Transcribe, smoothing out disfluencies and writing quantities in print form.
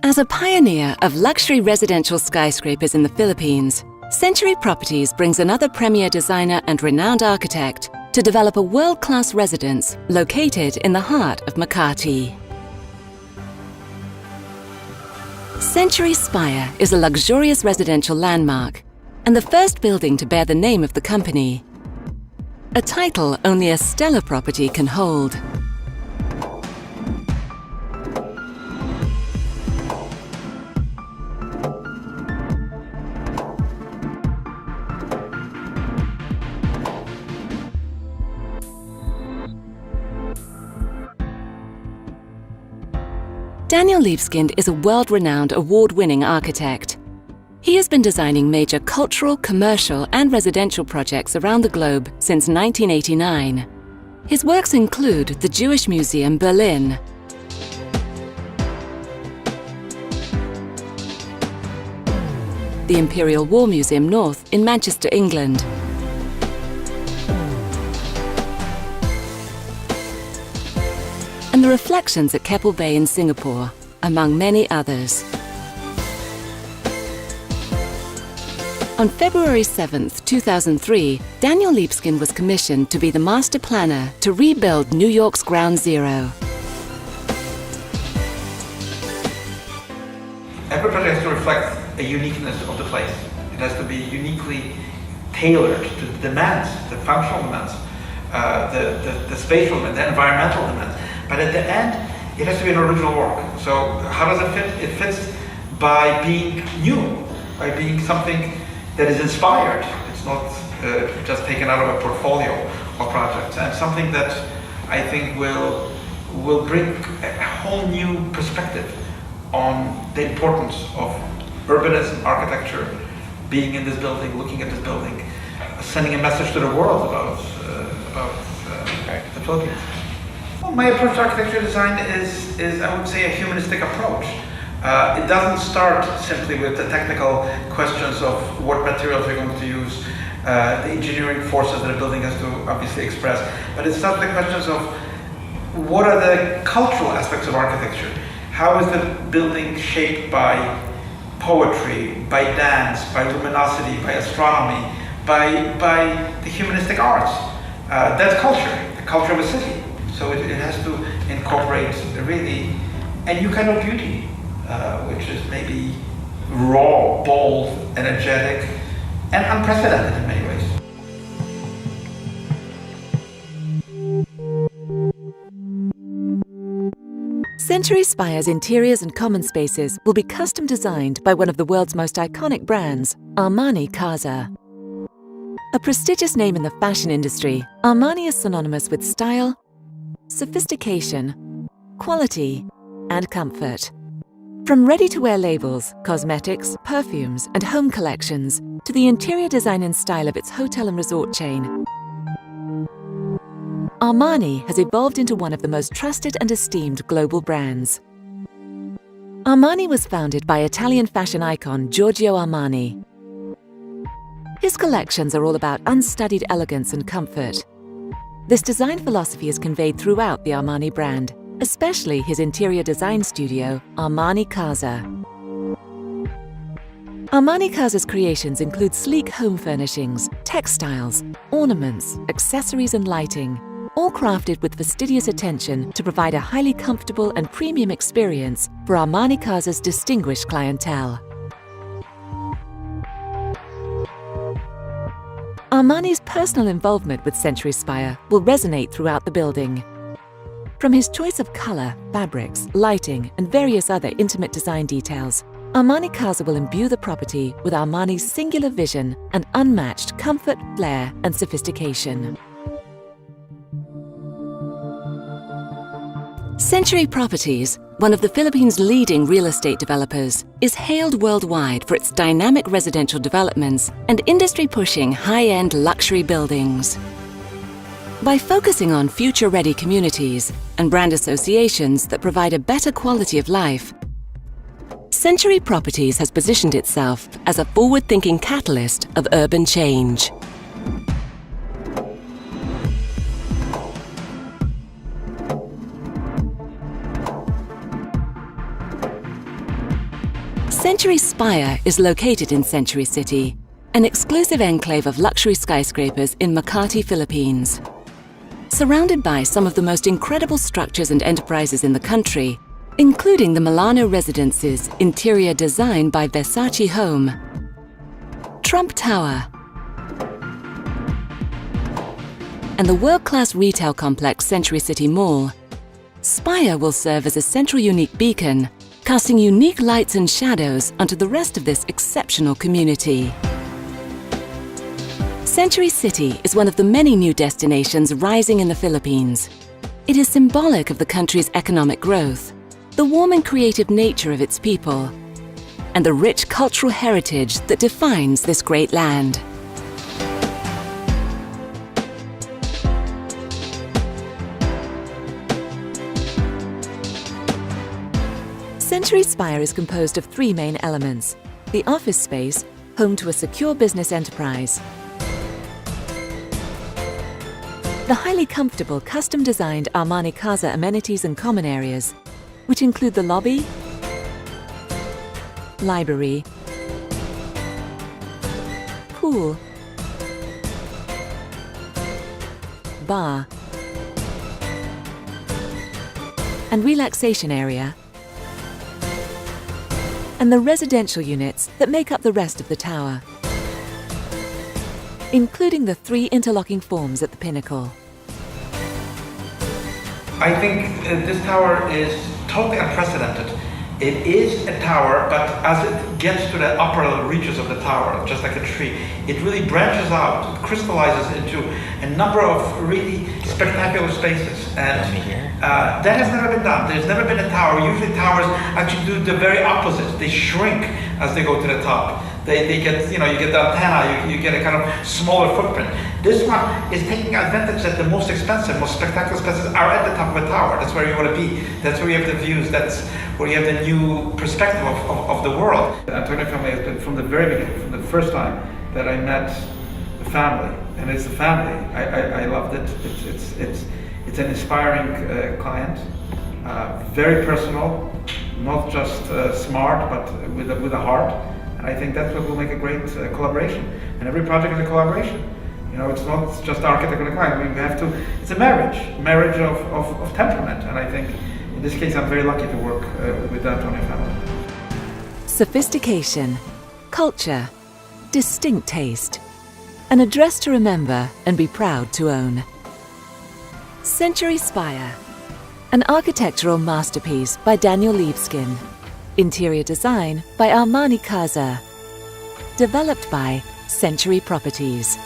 As a pioneer of luxury residential skyscrapers in the Philippines, Century Properties brings another premier designer and renowned architect to develop a world-class residence located in the heart of Makati. Century Spire is a luxurious residential landmark and the first building to bear the name of the company, a title only a stellar property can hold. Daniel Libeskind is a world-renowned, award-winning architect. He has been designing major cultural, commercial and residential projects around the globe since 1989. His works include the Jewish Museum, Berlin, the Imperial War Museum North in Manchester, England, and the Reflections at Keppel Bay in Singapore, among many others. On February 7, 2003, Daniel Libeskind was commissioned to be the master planner to rebuild New York's Ground Zero. Every project has to reflect a uniqueness of the place. It has to be uniquely tailored to the demands, the functional demands, the spatial and the environmental demands. But at the end, it has to be an original work. So how does it fit? It fits by being new, by being something that is inspired. It's not just taken out of a portfolio of projects, and something that I think will bring a whole new perspective on the importance of urbanism, architecture, being in this building, looking at this building, sending a message to the world about the Philippines. Well, my approach to architecture design is, I would say, a humanistic approach. It doesn't start simply with the technical questions of what materials we're going to use, the engineering forces that a building has to obviously express, but it starts with the questions of what are the cultural aspects of architecture? How is the building shaped by poetry, by dance, by luminosity, by astronomy, by the humanistic arts? That's culture, the culture of a city. So it has to incorporate really a new kind of beauty, which is maybe raw, bold, energetic, and unprecedented in many ways. Century Spire's interiors and common spaces will be custom designed by one of the world's most iconic brands, Armani Casa. A prestigious name in the fashion industry, Armani is synonymous with style, sophistication, quality, and comfort. From ready-to-wear labels, cosmetics, perfumes, and home collections, to the interior design and style of its hotel and resort chain, Armani has evolved into one of the most trusted and esteemed global brands. Armani was founded by Italian fashion icon Giorgio Armani. His collections are all about unstudied elegance and comfort. This design philosophy is conveyed throughout the Armani brand, especially his interior design studio, Armani Casa. Armani Casa's creations include sleek home furnishings, textiles, ornaments, accessories and lighting, all crafted with fastidious attention to provide a highly comfortable and premium experience for Armani Casa's distinguished clientele. Armani's personal involvement with Century Spire will resonate throughout the building. From his choice of color, fabrics, lighting, and various other intimate design details, Armani Casa will imbue the property with Armani's singular vision and unmatched comfort, flair, and sophistication. Century Properties, one of the Philippines' leading real estate developers, is hailed worldwide for its dynamic residential developments and industry-pushing high-end luxury buildings. By focusing on future-ready communities and brand associations that provide a better quality of life, Century Properties has positioned itself as a forward-thinking catalyst of urban change. Century Spire is located in Century City, an exclusive enclave of luxury skyscrapers in Makati, Philippines. Surrounded by some of the most incredible structures and enterprises in the country, including the Milano Residence's interior design by Versace Home, Trump Tower, and the world-class retail complex Century City Mall, Spire will serve as a central unique beacon, casting unique lights and shadows onto the rest of this exceptional community. Century City is one of the many new destinations rising in the Philippines. It is symbolic of the country's economic growth, the warm and creative nature of its people, and the rich cultural heritage that defines this great land. Century Spire is composed of three main elements: the office space, home to a secure business enterprise; the highly comfortable custom-designed Armani Casa amenities and common areas, which include the lobby, library, pool, bar, and relaxation area, and the residential units that make up the rest of the tower, including the three interlocking forms at the pinnacle. I think this tower is totally unprecedented. It is a tower, but as it gets to the upper reaches of the tower, just like a tree, it really branches out, it crystallizes into a number of really spectacular spaces. And that has never been done. There's never been a tower. Usually towers actually do the very opposite. They shrink as they go to the top. They get, you get the antenna, you get a kind of smaller footprint. This one is taking advantage that the most expensive, most spectacular spaces are at the top of a tower. That's where you want to be. That's where you have the views. That's where you have the new perspective of the world. The Antonio family has been from the very beginning, from the first time that I met the family, and it's the family. I loved it. It's an inspiring client, very personal, not just smart, but with a heart. And I think that's what will make a great collaboration. And every project is a collaboration. It's not just architect and a client. We have to. It's a marriage of temperament. And I think in this case, I'm very lucky to work with the Antonio family. Sophistication, culture, distinct taste, an address to remember and be proud to own. Century Spire, an architectural masterpiece by Daniel Libeskind. Interior design by Armani Casa. Developed by Century Properties.